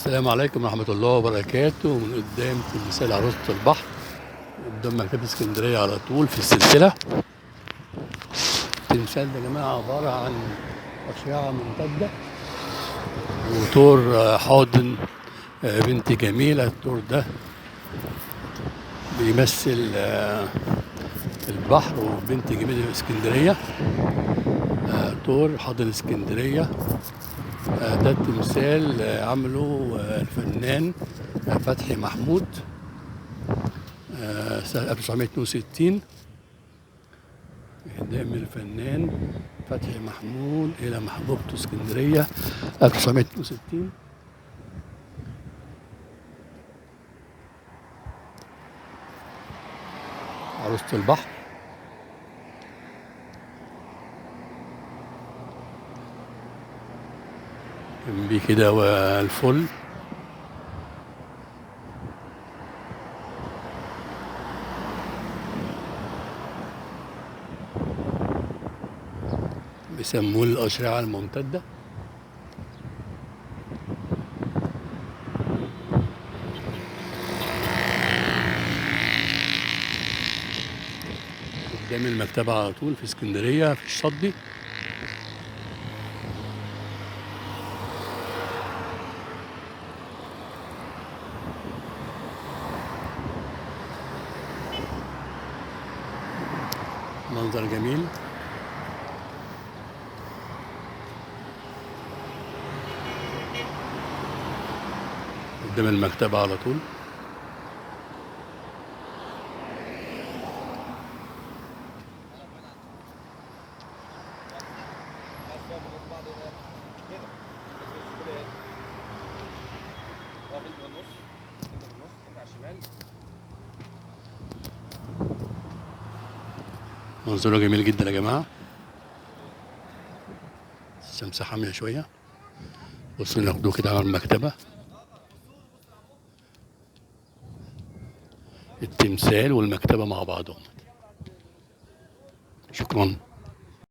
السلام عليكم ورحمة الله وبركاته. من قدام تمثال عروسة البحر قدام مكتبة اسكندرية على طول في السلسلة. التمثال ده يا جماعة عبارة عن أشعة ممتدة وطور حاضن بنت جميلة. الطور ده بيمثل البحر وبنت جميلة اسكندرية. طور حاضن اسكندرية. ده التمثال عمله الفنان فتحي محمود سنة 1962. إهداء من الفنان فتحي محمود إلى محبوبته اسكندرية 1962. عروسة البحر. جنبيه كده والفل. بيسموه الأشعة الممتدة. قدام المكتبة على طول في اسكندرية في الشاطبي. منظر جميل. قدام المكتبة على طول. منظره جميل جدا يا جماعة. الشمس حامية شوية. بصوا ناخدوه كده على المكتبة. التمثال والمكتبة مع بعضهم. شكرا.